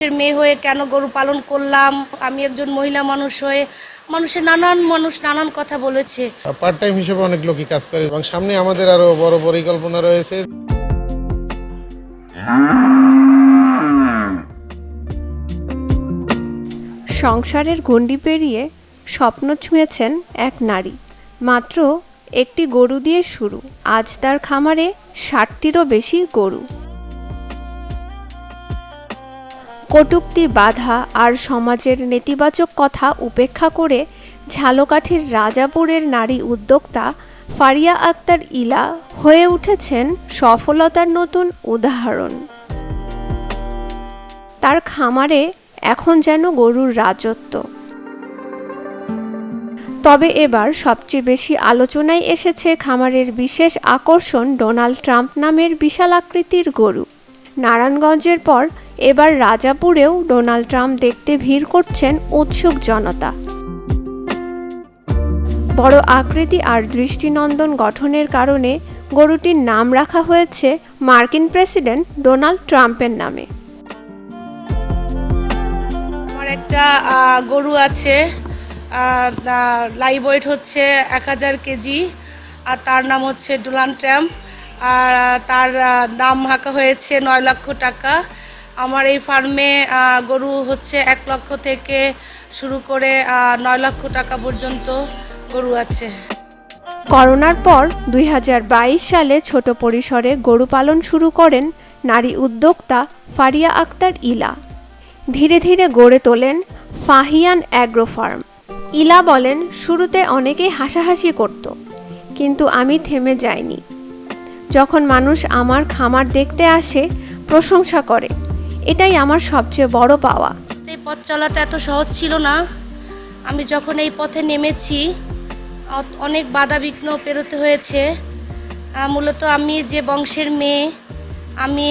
মেয়ে হয়ে কেন গরু পালন করলাম, আমি একজন মহিলা মানুষ হয়ে মানুষ নানান কথা বলেছে। পার্ট টাইম হিসেবে অনেক লোকই কাজ করে এবং সামনে আমাদের আরো বড় পরিকল্পনা রয়েছে। সংসারের গণ্ডি পেরিয়ে স্বপ্ন ছুঁয়েছেন এক নারী। মাত্র একটি গরু দিয়ে শুরু, আজ তার খামারে ৬০টিরও বেশি গরু। কটূক্তি, বাধা আর সমাজের নেতিবাচক কথা উপেক্ষা করে ঝালকাঠির রাজাপুরের নারী উদ্যোক্তা ফারিয়া আক্তার ইলা হয়ে উঠেছেন সফলতার নতুন উদাহরণ। তার খামারে এখন যেন গরুর রাজত্ব। তবে এবার সবচেয়ে বেশি আলোচনায় এসেছে খামারের বিশেষ আকর্ষণ ডোনাল্ড ট্রাম্প নামের বিশাল আকৃতির গরু। নারায়ণগঞ্জের পর এবার রাজাপুরেও ডোনাল্ড ট্রাম্প দেখতে ভিড় করছেন উৎসুক জনতা। বড় আকৃতি আর দৃষ্টিনন্দন গঠনের কারণে গরুটির নাম রাখা হয়েছে মার্কিন প্রেসিডেন্ট ডোনাল্ড ট্রাম্পের নামে। আমার একটা গরু আছে, লাইভ ওয়েট হচ্ছে 1000 কেজি, আর তার নাম হচ্ছে ডোনাল্ড ট্রাম্প, আর তার দাম হাঁকা হয়েছে 9 লক্ষ টাকা। আমার এই ফার্মে গরু হচ্ছে 1 লক্ষ থেকে শুরু করে 9 লক্ষ টাকা পর্যন্ত গরু আছে। করোনার পর 2022 সালে ছোট পরিসরে গরু পালন শুরু করেন নারী উদ্যোক্তা ফারিয়া আক্তার ইলা। ধীরে ধীরে গড়ে তোলেন ফাহিয়ান অ্যাগ্রো ফার্ম। ইলা বলেন, শুরুতে অনেকেই হাসাহাসি করত, কিন্তু আমি থেমে যাইনি। যখন মানুষ আমার খামার দেখতে আসে, প্রশংসা করে, এটাই আমার সবচেয়ে বড় পাওয়া। এই পথ চলাটা এত সহজ ছিল না। আমি যখন এই পথে নেমেছি অনেক বাধা বিঘ্ন পেরোতে হয়েছে। মূলত আমি যে বংশের মেয়ে, আমি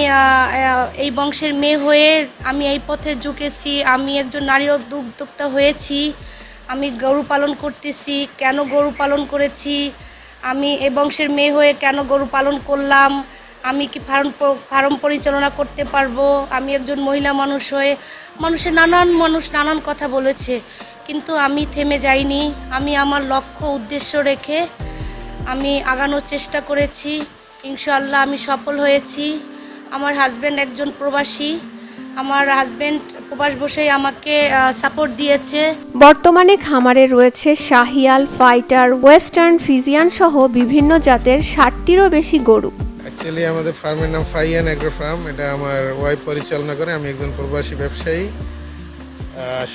এই বংশের মেয়ে হয়ে আমি এই পথে ঝুঁকেছি। আমি একজন নারী উদ্যোক্তা হয়েছি। আমি গরু পালন করতেছি। কেন গরু পালন করেছি, আমি এই বংশের মেয়ে হয়ে কেন গরু পালন করলাম, আমি কি ফার্ম পরিচালনা করতে পারবো, আমি একজন মহিলা মানুষ হয়ে নানান কথা বলেছে, কিন্তু আমি থেমে যাইনি। আমি আমার লক্ষ্য উদ্দেশ্য রেখে আমি আগানোর চেষ্টা করেছি। ইনশাআল্লাহ আমি সফল হয়েছি। আমার হাজব্যান্ড একজন প্রবাসী, আমার হাজব্যান্ড প্রবাস বসেই আমাকে সাপোর্ট দিয়েছে। বর্তমানে খামারে রয়েছে শাহিয়াল, ফাইটার, ওয়েস্টার্ন ফিজিয়ান সহ বিভিন্ন জাতের 60টিরও বেশি গরু। অ্যাকচুয়ালি আমাদের ফার্মের নাম ফাহিয়ান অ্যাগ্রো ফার্ম। এটা আমার ওয়াইফ পরিচালনা করে। আমি একজন প্রবাসী ব্যবসায়ী।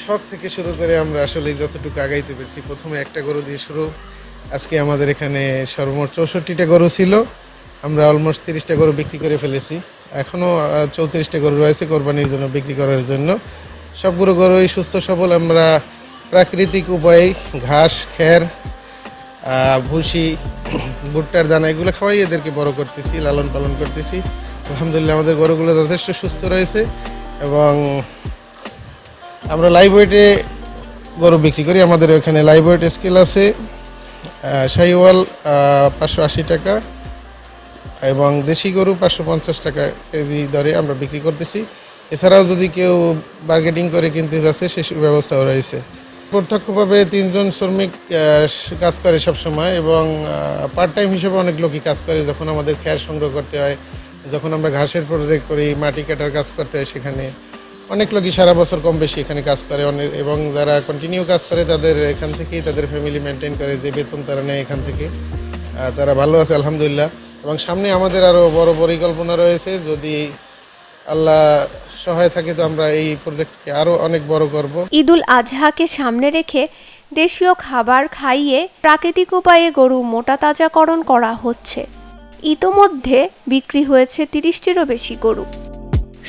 শখ থেকে শুরু করে আমরা আসলে যতটুকু আগাইতে পেরেছি। প্রথমে একটা গরু দিয়ে শুরু। আজকে আমাদের এখানে সর্বমোট 64টা গরু ছিল। আমরা অলমোস্ট 30টা গরু বিক্রি করে ফেলেছি। এখনও 34টা গরু রয়েছে কোরবানির জন্য, বিক্রি করার জন্য। সবগুলো গরুই সুস্থ সবল। আমরা প্রাকৃতিক উপায়ে ঘাস, খ্যার, ভুসি, ভুট্টার দানা এগুলো খাওয়াই এদেরকে বড় করতেছি, লালন পালন করতেছি। আলহামদুলিল্লাহ আমাদের গরুগুলো যথেষ্ট সুস্থ রয়েছে এবং আমরা লাইভ ওয়েটে গরু বিক্রি করি। আমাদের ওখানে লাইভ ওয়েট স্কেল আছে। শাহিওয়াল 580 টাকা এবং দেশি গরু 550 টাকা কেজি দরে আমরা বিক্রি করতেছি। এছাড়াও যদি কেউ বার্গেটিং করে কিনতে যাচ্ছে সে ব্যবস্থাও রয়েছে। প্রত্যক্ষভাবে 3 জন শ্রমিক কাজ করে সবসময় এবং পার্ট টাইম হিসেবে অনেক লোকই কাজ করে। যখন আমাদের খ্যার সংগ্রহ করতে হয়, যখন আমরা ঘাসের প্রজেক্ট করি, মাটি কাটার কাজ করতে হয়, সেখানে অনেক লোকই সারা বছর কম বেশি এখানে কাজ করে। এবং যারা কন্টিনিউ কাজ করে তাদের এখান থেকেই তাদের ফ্যামিলি মেনটেন করে, যে বেতন তারা নেয় এখান থেকে, তারা ভালো আছে আলহামদুলিল্লাহ। এবং সামনে আমাদের আরও বড় পরিকল্পনা রয়েছে। যদি আল্লাহ সহায় থাকে তো আমরা এই প্রজেক্টকে আরও অনেক বড় করব। ঈদুল আজহাকে সামনে রেখে দেশীয় খাবার খাইয়ে প্রাকৃতিক উপায়ে গরু মোটা তাজাকরণ করা হচ্ছে। ইতোমধ্যে বিক্রি হয়েছে 30টিরও বেশি গরু।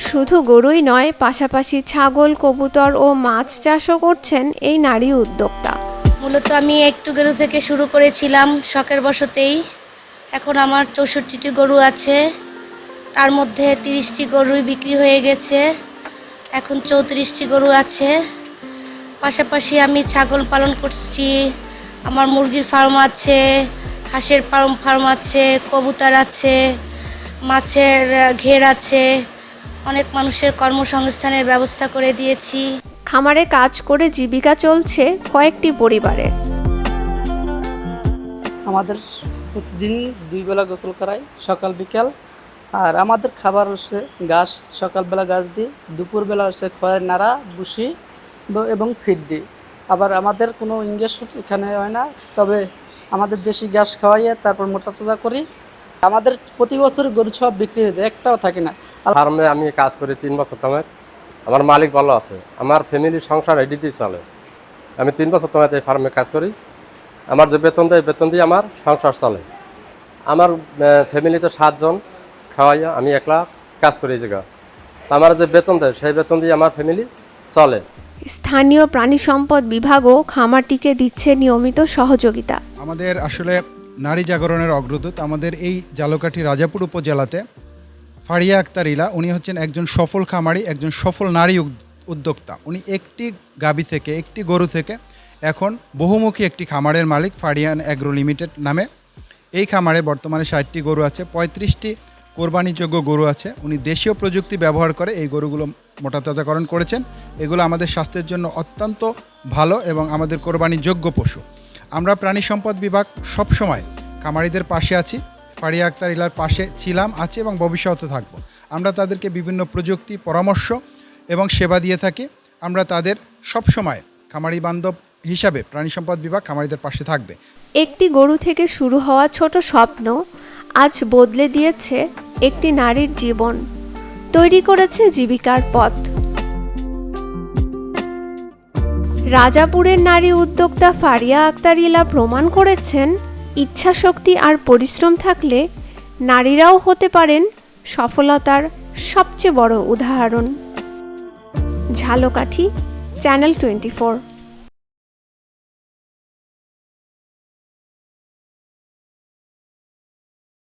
শুধু গরুই নয়, পাশাপাশি ছাগল, কবুতর ও মাছ চাষও করছেন এই নারী উদ্যোক্তা। মূলত আমি একটু গরু থেকে শুরু করেছিলাম শখের বশতেই। এখন আমার 64টি গরু আছে, তার মধ্যে 30টি গরুই বিক্রি হয়ে গেছে। এখন 34টি গরু আছে। পাশাপাশি আমি ছাগল পালন করছি, আমার মুরগির ফার্ম আছে, হাঁসের ফার্ম আছে, কবুতর আছে, মাছের ঘের আছে, অনেক মানুষের কর্মসংস্থানের ব্যবস্থা করে দিয়েছি। খামারে কাজ করে জীবিকা চলছে কয়েকটি পরিবারের। আমাদের প্রতিদিন 2 বেলা গোসল করাই, সকাল বিকাল। আর আমাদের খাবার হচ্ছে ঘাস, সকালবেলা ঘাস দিই, দুপুরবেলা হচ্ছে খয়ের নাড়া, ভুসি এবং ফিড দিই। আবার আমাদের কোনো ইঞ্জেকশন এখানে হয় না, তবে আমাদের দেশি ঘাস খাওয়াইয়ে তারপর মোটা তাজা করি। আমাদের প্রতি বছর গরু সব বিক্রি হয়ে যায়, একটাও থাকে না। ফার্মে আমি কাজ করি 3 বছর তোমার। আমার মালিক ভালো আছে, আমার ফ্যামিলির সংসার এডিতেই চলে। আমি 3 বছর তোমার এই ফার্মে কাজ করি। আমার যে বেতন দেয়, বেতন দিয়ে আমার সংসার চলে। আমার ফ্যামিলিতে 7 জন খাওয়াইয়া আমি একলা কাজ করি এই জায়গা। আমার যে বেতন দেয় সেই বেতন দিয়ে আমার ফ্যামিলি চলে। স্থানীয় প্রাণী সম্পদ বিভাগও খামারটিকে দিচ্ছে নিয়মিত সহযোগিতা। আমাদের আসলে নারী জাগরণের অগ্রদূত আমাদের এই জালকাঠি রাজাপুর উপজেলাতে ফারিয়া আক্তার ইলা। উনি হচ্ছেন একজন সফল খামারি, একজন সফল নারী উদ্যোক্তা। উনি একটি গাবি থেকে, একটি গরু থেকে এখন বহুমুখী একটি খামারের মালিক, ফারিয়ান অ্যাগ্রো লিমিটেড নামে। এই খামারে বর্তমানে 60টি গরু আছে, 35টি কোরবানিযোগ্য গরু আছে। উনি দেশীয় প্রযুক্তি ব্যবহার করে এই গরুগুলো মোটা তাজাকরণ করেছেন। এগুলো আমাদের স্বাস্থ্যের জন্য অত্যন্ত ভালো এবং আমাদের কোরবানিযোগ্য পশু। আমরা প্রাণী সম্পদ বিভাগ সবসময় খামারিদের পাশে আছি, ফারিয়া আক্তার ইলার পাশে ছিলাম, আছি এবং ভবিষ্যতে থাকব। আমরা তাদেরকে বিভিন্ন প্রযুক্তি, পরামর্শ এবং সেবা দিয়ে থাকি। আমরা তাদের সবসময় খামারি বান্ধব হিসাবে প্রাণী সম্পদ বিভাগ খামারিদের পাশে থাকবে। একটি গরু থেকে শুরু হওয়া ছোট স্বপ্ন আজ বদলে দিয়েছে একটি নারীর জীবন, তৈরি করেছে জীবিকার পথ। রাজাপুরের নারী উদ্যোক্তা ফারিয়া আক্তার ইলা প্রমাণ করেছেন, ইচ্ছাশক্তি আর পরিশ্রম থাকলে নারীরাও হতে পারেন সফলতার সবচেয়ে বড় উদাহরণ। ঝালকাঠি, চ্যানেল 24।